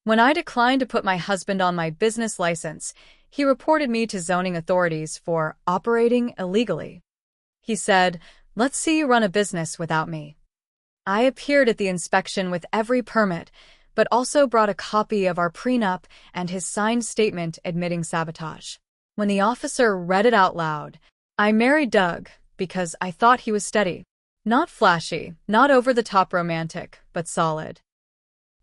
When I declined to put my husband on my business license, he reported me to zoning authorities for operating illegally. He said, "Let's see you run a business without me." I appeared at the inspection with every permit, but also brought a copy of our prenup and his signed statement admitting sabotage. When the officer read it out loud, I married Doug because I thought he was steady. Not flashy, not over-the-top romantic, but solid.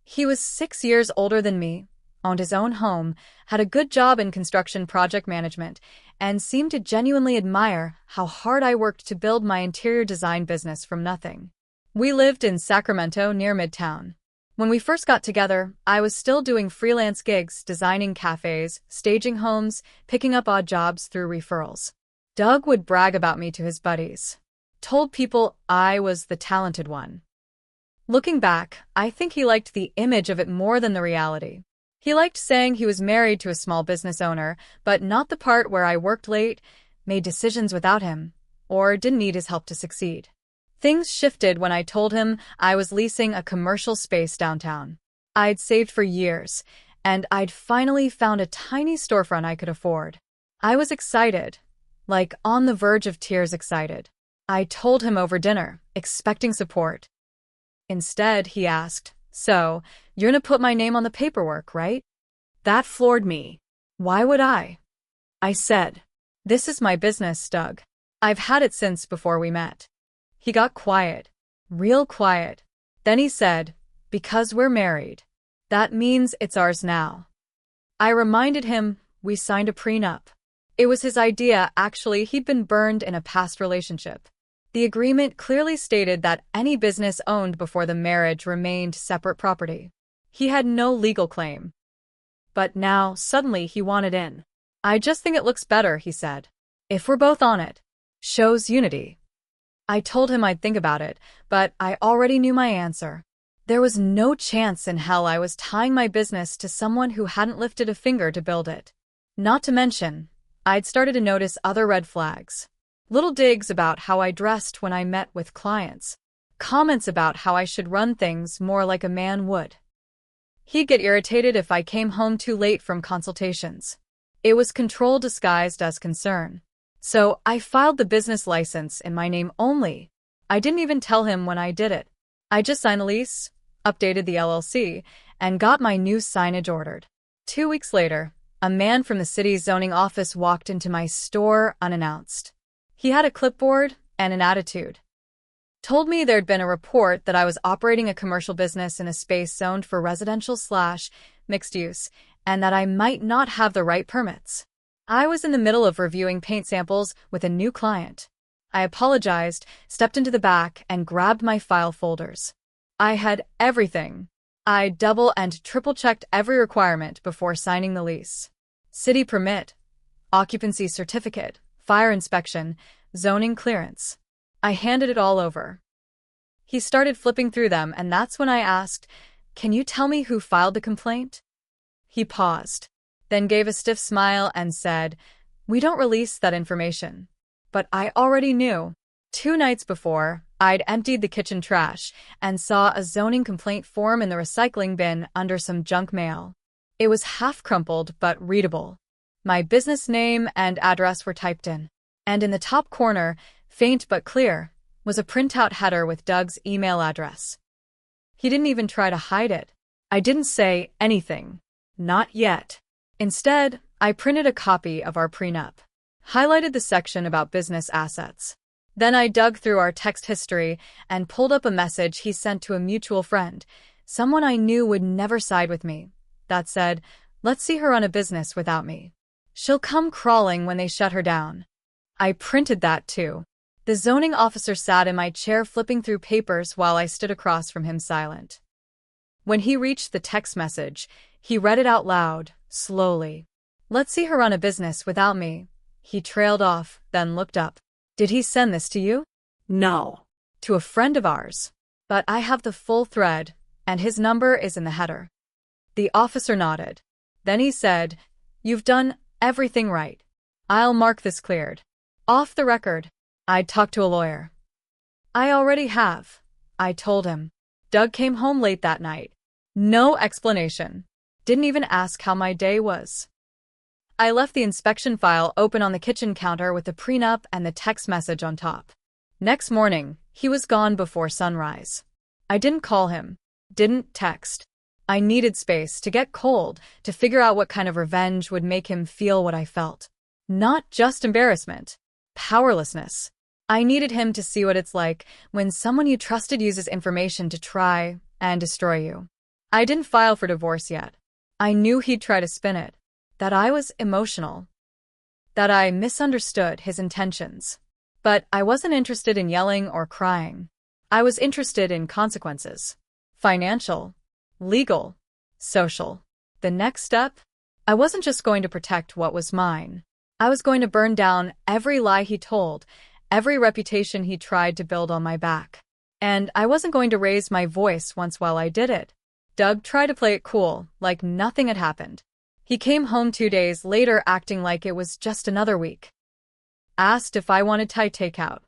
He was 6 years older than me, owned his own home, had a good job in construction project management, and seemed to genuinely admire how hard I worked to build my interior design business from nothing. We lived in Sacramento near Midtown. When we first got together, I was still doing freelance gigs, designing cafes, staging homes, picking up odd jobs through referrals. Doug would brag about me to his buddies. Told people I was the talented one. Looking back, I think he liked the image of it more than the reality. He liked saying he was married to a small business owner, but not the part where I worked late, made decisions without him, or didn't need his help to succeed. Things shifted when I told him I was leasing a commercial space downtown. I'd saved for years, and I'd finally found a tiny storefront I could afford. I was excited, like on the verge of tears excited. I told him over dinner, expecting support. Instead, he asked, "So, you're gonna put my name on the paperwork, right?" That floored me. Why would I? I said, "This is my business, Doug. I've had it since before we met." He got quiet, real quiet. Then he said, "Because we're married. That means it's ours now." I reminded him we signed a prenup. It was his idea, actually. He'd been burned in a past relationship. The agreement clearly stated that any business owned before the marriage remained separate property. He had no legal claim. But now, suddenly, he wanted in. "I just think it looks better," he said. "If we're both on it. Shows unity." I told him I'd think about it, but I already knew my answer. There was no chance in hell I was tying my business to someone who hadn't lifted a finger to build it. Not to mention, I'd started to notice other red flags. Little digs about how I dressed when I met with clients. Comments about how I should run things more like a man would. He'd get irritated if I came home too late from consultations. It was control disguised as concern. So I filed the business license in my name only. I didn't even tell him when I did it. I just signed the lease, updated the LLC, and got my new signage ordered. 2 weeks later, a man from the city's zoning office walked into my store unannounced. He had a clipboard and an attitude. Told me there'd been a report that I was operating a commercial business in a space zoned for residential/mixed use, and that I might not have the right permits. I was in the middle of reviewing paint samples with a new client. I apologized, stepped into the back, and grabbed my file folders. I had everything. I double and triple checked every requirement before signing the lease. City permit, occupancy certificate, fire inspection, zoning clearance. I handed it all over. He started flipping through them, and that's when I asked, "Can you tell me who filed the complaint?" He paused, then gave a stiff smile and said, "We don't release that information." But I already knew. 2 nights before, I'd emptied the kitchen trash and saw a zoning complaint form in the recycling bin under some junk mail. It was half crumpled but readable. My business name and address were typed in. And in the top corner, faint but clear, was a printout header with Doug's email address. He didn't even try to hide it. I didn't say anything. Not yet. Instead, I printed a copy of our prenup, highlighted the section about business assets. Then I dug through our text history and pulled up a message he sent to a mutual friend, someone I knew would never side with me, that said, "Let's see her run a business without me. She'll come crawling when they shut her down." I printed that too. The zoning officer sat in my chair flipping through papers while I stood across from him silent. When he reached the text message, he read it out loud, slowly. "Let's see her run a business without me." He trailed off, then looked up. "Did he send this to you?" "No. To a friend of ours. But I have the full thread, and his number is in the header." The officer nodded. Then he said, "You've done everything right. I'll mark this cleared. Off the record, I'd talk to a lawyer." "I already have," I told him. Doug came home late that night. No explanation. Didn't even ask how my day was. I left the inspection file open on the kitchen counter with the prenup and the text message on top. Next morning, he was gone before sunrise. I didn't call him, didn't text. I needed space to get cold, to figure out what kind of revenge would make him feel what I felt. Not just embarrassment, powerlessness. I needed him to see what it's like when someone you trusted uses information to try and destroy you. I didn't file for divorce yet. I knew he'd try to spin it, that I was emotional, that I misunderstood his intentions. But I wasn't interested in yelling or crying. I was interested in consequences. Financial, legal, social. The next step? I wasn't just going to protect what was mine. I was going to burn down every lie he told, every reputation he tried to build on my back. And I wasn't going to raise my voice once while I did it. Doug tried to play it cool, like nothing had happened. He came home 2 days later acting like it was just another week. Asked if I wanted Thai takeout.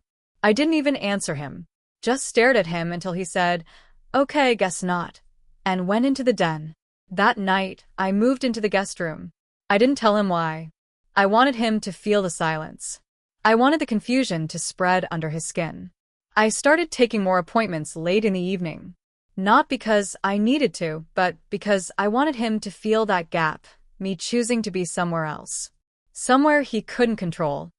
I didn't even answer him, just stared at him until he said, "Okay, guess not," and went into the den. That night, I moved into the guest room. I didn't tell him why. I wanted him to feel the silence. I wanted the confusion to spread under his skin. I started taking more appointments late in the evening. Not because I needed to, but because I wanted him to feel that gap, me choosing to be somewhere else. Somewhere he couldn't control.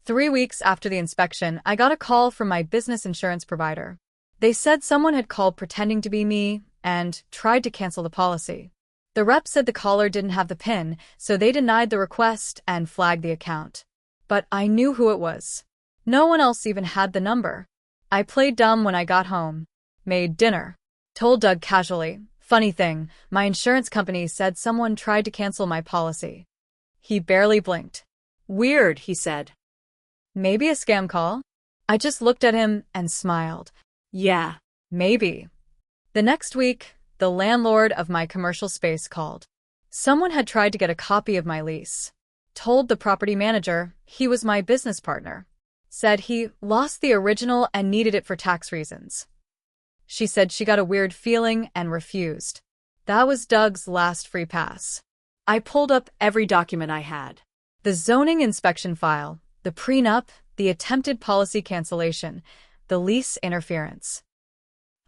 3 weeks after the inspection, I got a call from my business insurance provider. They said someone had called pretending to be me and tried to cancel the policy. The rep said the caller didn't have the PIN, so they denied the request and flagged the account. But I knew who it was. No one else even had the number. I played dumb when I got home. Made dinner. Told Doug casually, "Funny thing, my insurance company said someone tried to cancel my policy." He barely blinked. "Weird," he said. "Maybe a scam call?" I just looked at him and smiled. "Yeah, maybe." The next week, the landlord of my commercial space called. Someone had tried to get a copy of my lease. Told the property manager he was my business partner. Said he lost the original and needed it for tax reasons. She said she got a weird feeling and refused. That was Doug's last free pass. I pulled up every document I had. The zoning inspection file, the prenup, the attempted policy cancellation, the lease interference.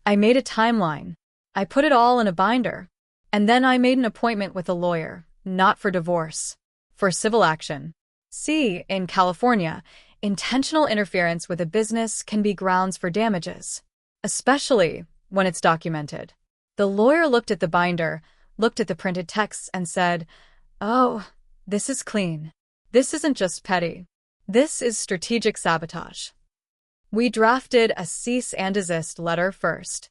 I made a timeline. I put it all in a binder. And then I made an appointment with a lawyer, not for divorce, for civil action. See, in California, intentional interference with a business can be grounds for damages, especially when it's documented. The lawyer looked at the binder, looked at the printed texts, and said, "Oh, this is clean. This isn't just petty. This is strategic sabotage." We drafted a cease and desist letter first.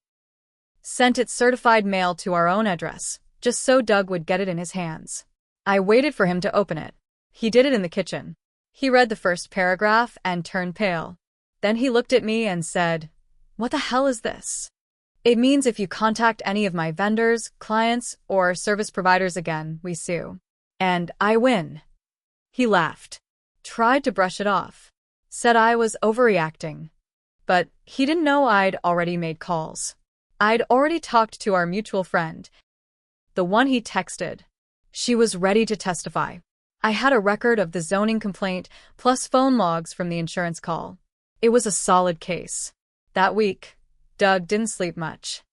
Sent it certified mail to our own address, just so Doug would get it in his hands. I waited for him to open it. He did it in the kitchen. He read the first paragraph and turned pale. Then he looked at me and said, "What the hell is this?" "It means if you contact any of my vendors, clients, or service providers again, we sue. And I win." He laughed. Tried to brush it off. Said I was overreacting. But he didn't know I'd already made calls. I'd already talked to our mutual friend, the one he texted. She was ready to testify. I had a record of the zoning complaint, plus phone logs from the insurance call. It was a solid case. That week, Doug didn't sleep much.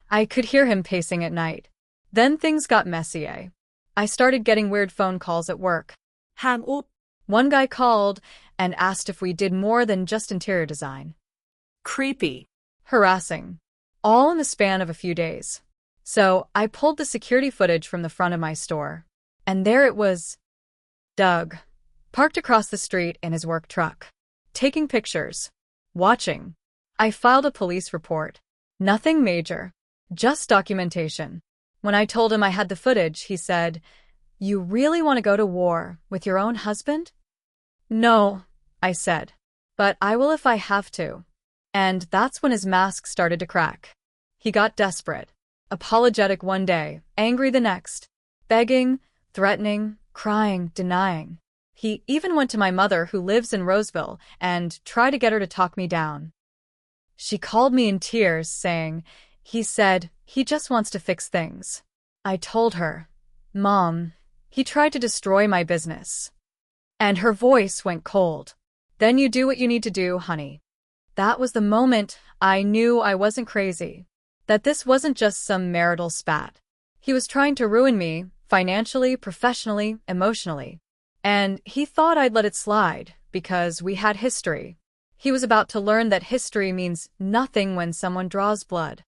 I could hear him pacing at night. Then things got messy. I started getting weird phone calls at work. Hang up. One guy called and asked if we did more than just interior design. Creepy. Harassing. All in the span of a few days. So I pulled the security footage from the front of my store. And there it was. Doug, parked across the street in his work truck. Taking pictures. Watching. I filed a police report. Nothing major. Just documentation. When I told him I had the footage, he said, "You really want to go to war with your own husband?" "No," I said. "But I will if I have to." And that's when his mask started to crack. He got desperate. Apologetic one day, angry the next. Begging, threatening, crying, denying. He even went to my mother, who lives in Roseville, and tried to get her to talk me down. She called me in tears, saying, "He said he just wants to fix things." I told her, "Mom, he tried to destroy my business." And her voice went cold. "Then you do what you need to do, honey." That was the moment I knew I wasn't crazy. That this wasn't just some marital spat. He was trying to ruin me, financially, professionally, emotionally. And he thought I'd let it slide, because we had history. He was about to learn that history means nothing when someone draws blood.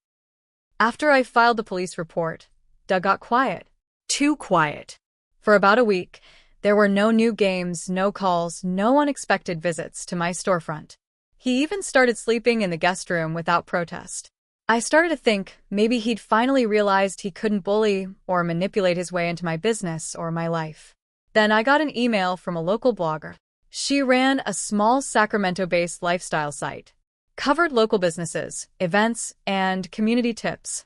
After I filed the police report, Doug got quiet. Too quiet. For about a week, there were no new games, no calls, no unexpected visits to my storefront. He even started sleeping in the guest room without protest. I started to think maybe he'd finally realized he couldn't bully or manipulate his way into my business or my life. Then I got an email from a local blogger. She ran a small Sacramento-based lifestyle site, covered local businesses, events, and community tips.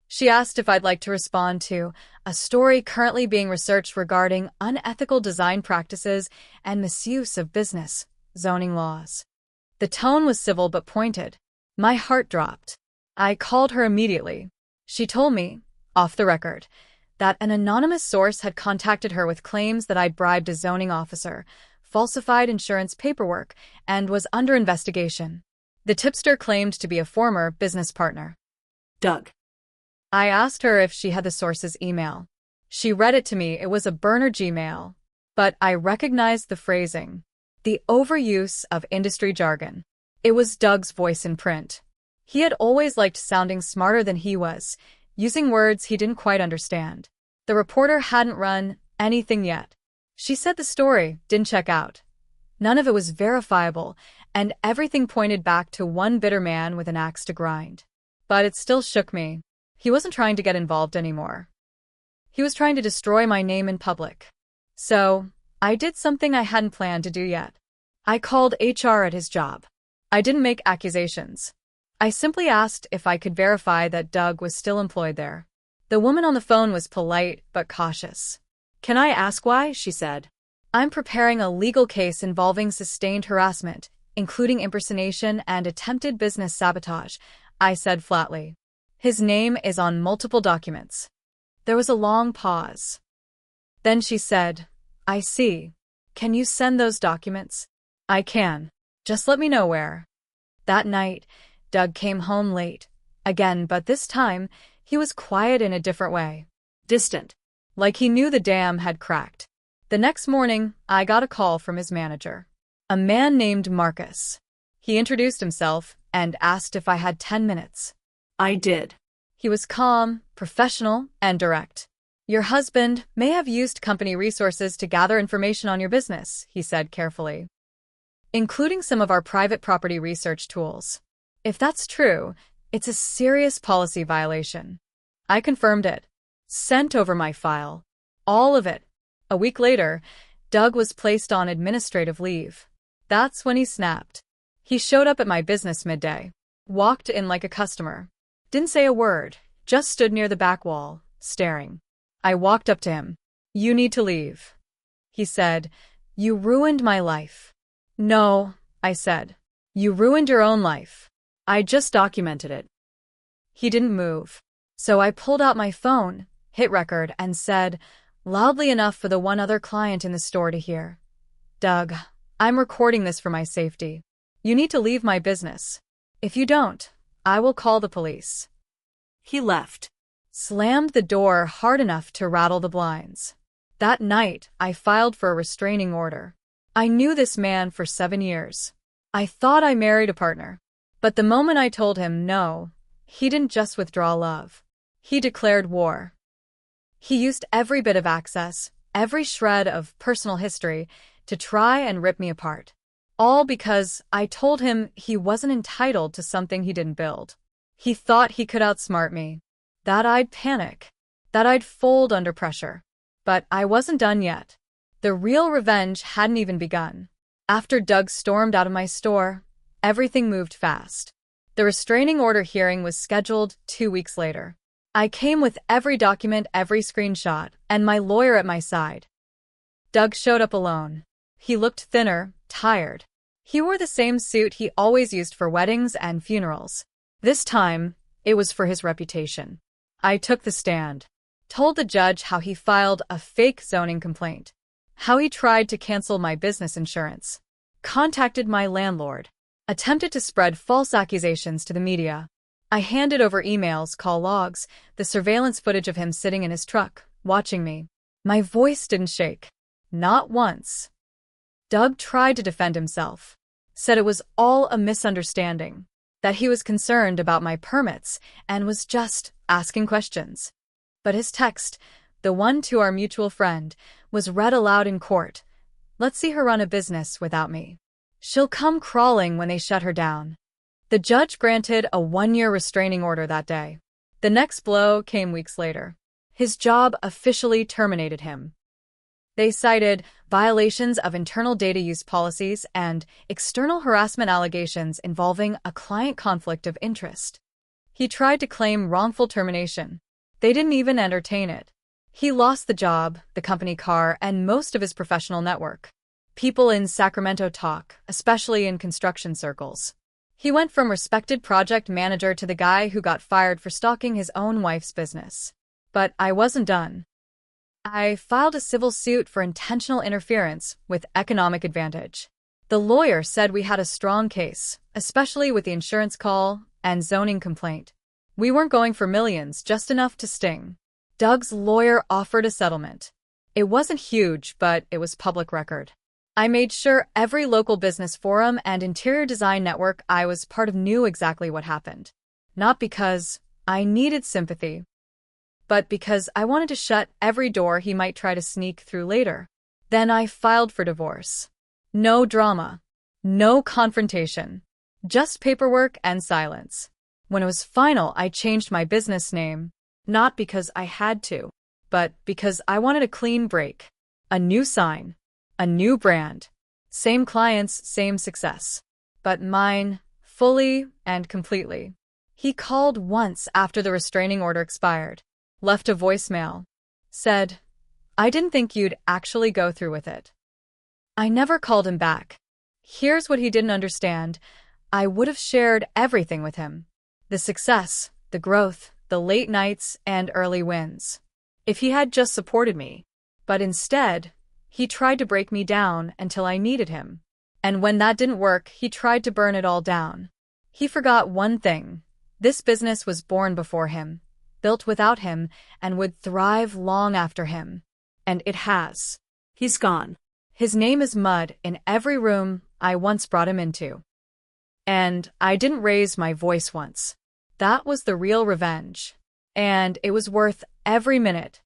She asked if I'd like to respond to a story currently being researched regarding unethical design practices and misuse of business zoning laws. The tone was civil but pointed. My heart dropped. I called her immediately. She told me, off the record, that an anonymous source had contacted her with claims that I'd bribed a zoning officer, falsified insurance paperwork, and was under investigation. The tipster claimed to be a former business partner. Doug. I asked her if she had the source's email. She read it to me. It was a burner Gmail. But I recognized the phrasing, the overuse of industry jargon. It was Doug's voice in print. He had always liked sounding smarter than he was, using words he didn't quite understand. The reporter hadn't run anything yet. She said the story didn't check out. None of it was verifiable, and everything pointed back to one bitter man with an axe to grind. But it still shook me. He wasn't trying to get involved anymore. He was trying to destroy my name in public. So, I did something I hadn't planned to do yet. I called HR at his job. I didn't make accusations. I simply asked if I could verify that Doug was still employed there. The woman on the phone was polite but cautious. Can I ask why? She said. I'm preparing a legal case involving sustained harassment, including impersonation and attempted business sabotage, I said flatly. His name is on multiple documents. There was a long pause. Then she said, I see. Can you send those documents? I can. Just let me know where. That night, Doug came home late. Again, but this time, he was quiet in a different way. Distant. Like he knew the dam had cracked. The next morning, I got a call from his manager. A man named Marcus. He introduced himself and asked if I had 10 minutes. I did. He was calm, professional, and direct. Your husband may have used company resources to gather information on your business, he said carefully, including some of our private property research tools. If that's true, it's a serious policy violation. I confirmed it. Sent over my file. All of it. A week later, Doug was placed on administrative leave. That's when he snapped. He showed up at my business midday. Walked in like a customer. Didn't say a word, just stood near the back wall, staring. I walked up to him. You need to leave. He said, You ruined my life. No, I said. You ruined your own life. I just documented it. He didn't move. So I pulled out my phone, hit record, and said, loudly enough for the one other client in the store to hear, Doug, I'm recording this for my safety. You need to leave my business. If you don't, I will call the police. He left. Slammed the door hard enough to rattle the blinds. That night, I filed for a restraining order. I knew this man for 7 years. I thought I married a partner. But the moment I told him no, he didn't just withdraw love. He declared war. He used every bit of access, every shred of personal history, to try and rip me apart. All because I told him he wasn't entitled to something he didn't build. He thought he could outsmart me. That I'd panic. That I'd fold under pressure. But I wasn't done yet. The real revenge hadn't even begun. After Doug stormed out of my store, everything moved fast. The restraining order hearing was scheduled 2 weeks later. I came with every document, every screenshot, and my lawyer at my side. Doug showed up alone. He looked thinner, tired. He wore the same suit he always used for weddings and funerals. This time, it was for his reputation. I took the stand. Told the judge how he filed a fake zoning complaint, how he tried to cancel my business insurance, contacted my landlord, attempted to spread false accusations to the media. I handed over emails, call logs, the surveillance footage of him sitting in his truck, watching me. My voice didn't shake. Not once. Doug tried to defend himself, said it was all a misunderstanding, that he was concerned about my permits and was just asking questions. But his text, the one to our mutual friend, was read aloud in court. Let's see her run a business without me. She'll come crawling when they shut her down. The judge granted a 1-year restraining order that day. The next blow came weeks later. His job officially terminated him. They cited violations of internal data use policies and external harassment allegations involving a client conflict of interest. He tried to claim wrongful termination. They didn't even entertain it. He lost the job, the company car, and most of his professional network. People in Sacramento talk, especially in construction circles. He went from respected project manager to the guy who got fired for stalking his own wife's business. But I wasn't done. I filed a civil suit for intentional interference with economic advantage. The lawyer said we had a strong case, especially with the insurance call and zoning complaint. We weren't going for millions, just enough to sting. Doug's lawyer offered a settlement. It wasn't huge, but it was public record. I made sure every local business forum and interior design network I was part of knew exactly what happened. Not because I needed sympathy, but because I wanted to shut every door he might try to sneak through later. Then I filed for divorce. No drama. No confrontation. Just paperwork and silence. When it was final, I changed my business name. Not because I had to, but because I wanted a clean break. A new sign. A new brand. Same clients, same success. But mine, fully and completely. He called once after the restraining order expired. Left a voicemail. Said, I didn't think you'd actually go through with it. I never called him back. Here's what he didn't understand. I would have shared everything with him. The success, the growth, the late nights, and early wins. If he had just supported me. But instead, he tried to break me down until I needed him. And when that didn't work, he tried to burn it all down. He forgot one thing. This business was born before him, built without him, and would thrive long after him. And it has. He's gone. His name is mud in every room I once brought him into. And I didn't raise my voice once. That was the real revenge. And it was worth every minute.